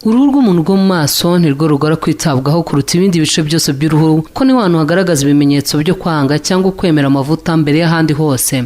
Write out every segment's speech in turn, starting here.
Uruhu rw'umuntu rwo mu maso nirwo rugora kwitabwaho kuruta ibindi bice byose by'uruhu, ko ni wantu hagaragaza ibimenyetso byo kwanga cyangwa kwemera amavuta mbere y'ahandi hose.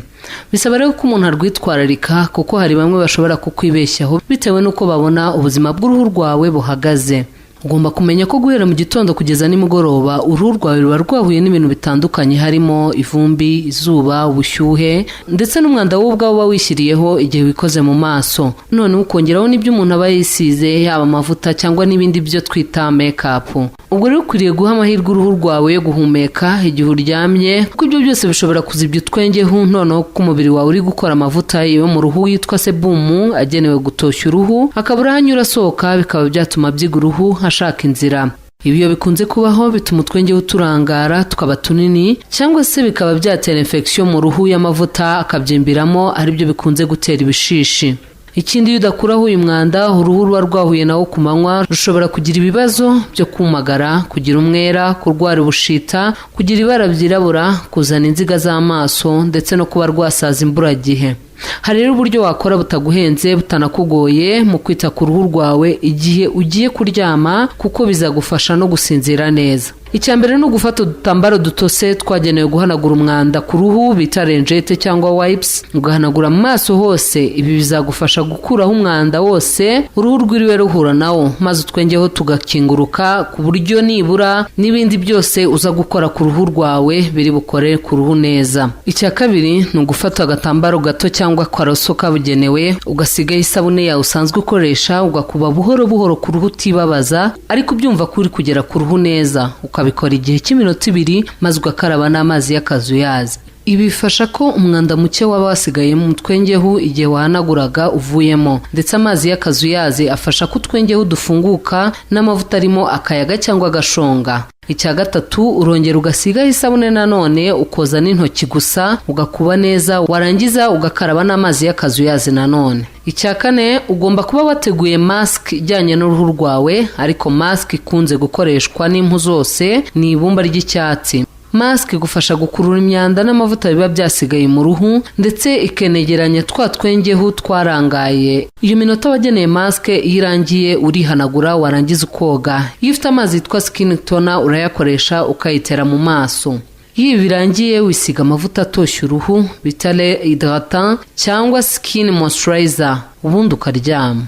Bisaba rero ko umuntu arwitwararika, kuko hari bamwe bashobora kukwibeshyaho bitewe n'uko babona ubuzima bw'uruhu rwawe buhagaze. Ugomba kumenya ko guhera mu gitondo kugeza nimugoroba uruhu rwawe ruba rwahuye n'ibintu bitandukanye, harimo ivumbi, izuba, ubushyuhe ndetse n'umwanda wowe ubwawe uba wishyiriyeho igihe wikoze mu maso. Noneho ukongeraho n'ibyo umuntu aba yisize, yaba amavuta cyangwa n'ibindi byo twita make-up. Ubwo rero ukwiriye guha amahirwe uruhu rwawe yo guhumeka igihe uryamye, kuko ibyo byose bishobora kuzibya utwengeho. Noneho ko umubiri wawe uri gukora amavuta yo mu ruhu yitwa sebumu agenewe gutoshya uruhu, akabura hanyura asohoka, bikaba byatuma byiga uruhu ashaka inzira. Ibi iyo bikunze kubaho bituma utwengeho turangara tukaba tunini, cyangwa se bikaba byatera infection mu ruhu y'amavuta akabyimbiramo, aribyo bikunze gutera ibishishi. Ikindi iyo udakuraho uyu mwanda, uruhu ruba rwahuye nawo ku manywa rushobora kugira ibibazo byo kumagara, kugira umwera, kurwara ubushita, kugira ibara byirabura, kuzana inziga z'amaso ndetse no kuba rwasaza imburagihe. Hari rero uburyo wakora butaguhenze butanakugoye mu kwita ku ruhu rwawe igihe ugiye kuryama, kuko bizagufasha no gusinzira neza. Icyambere no gufata udutambaro dutose twagenewe guhanagura umwanda ku ruhu bita lingette cyangwa wipes, ugahanagura mu maso hose. Ibi bizagufasha gukuraho umwanda wose uruhu rwiriwe ruhura nawo, maze utwengeho tugakinguruka, ku buryo nibura n'ibindi byose uza gukora ku ruhu rwawe biri bukore ku ruhu neza. Icya kabiri ni ugufata agatambaro gato cyangwa karoso kabugenewe, ugasigaho isabune yawe usanzwe ukoresha, ugakuba buhoro buhoro ku ruhu utibabaza, ariko ubyumva ko uri kugera ku ruhu neza. Ukabikora igihe cy'iminota 2, maze ugakaraba n'amazi y'akazuyazi. Ibi bifasha ko umwanda muke waba wasigaye mu twengeho igihe wahanaguraga uvuyemo, ndetse amazi y'akazuyazi afasha ko utwengeho dufunguka n'amavuta arimo akayaga cyangwa agashonga. Icya gatatu, urongera ugasigaho isabune nanone, ukoza n'intoki gusa, ugakuba neza, warangiza ugakaraba n'amazi y'akazuyazi nanone. Icya kane, ugomba kuba wateguye mask ijyanye n'uruhu rwawe, ariko mask ikunze gukoreshwa n'impu zose ni ibumba ry'icyatsi. Mask igufasha gukurura imyanda n'amavuta biba byasigaye mu ruhu, ndetse ikenegeranya twa twengeho twarangaye. Iyo minota wageneye mask irangiye urihanagura, warangiza ukoga. Iyo ufite amazi yitwa skin toner urayakoresha ukayitera mu maso. Iyo birangiye wisiga amavuta atoshya uruhu bita hydratant cyangwa skin moisturizer, ubundi ukaryama.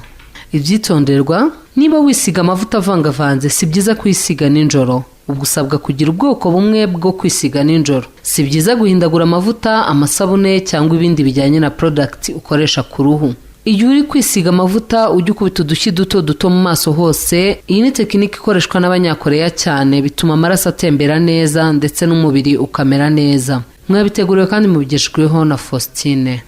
Ibyitonderwa, niba wisiga amavuta avangavanze si byiza kwisiga nijoro. Ubwo usabwa kugira ubwoko bumwe bwo kwisiga nijoro. Si byiza guhindagura amavuta, amasabune cyangwa ibindi bijyanye na product ukoresha ku ruhu. Iyo uri kwisiga amavuta ujye ukubita udushyi duto mu maso hose. Iyi ni tekinike ikoreshwa n'Abanyakoreya cyane, bituma amaraso atembera neza ndetse n'umubiri ukamera neza. Mwabiteguriwe kandi mubigejejweho na Faustine.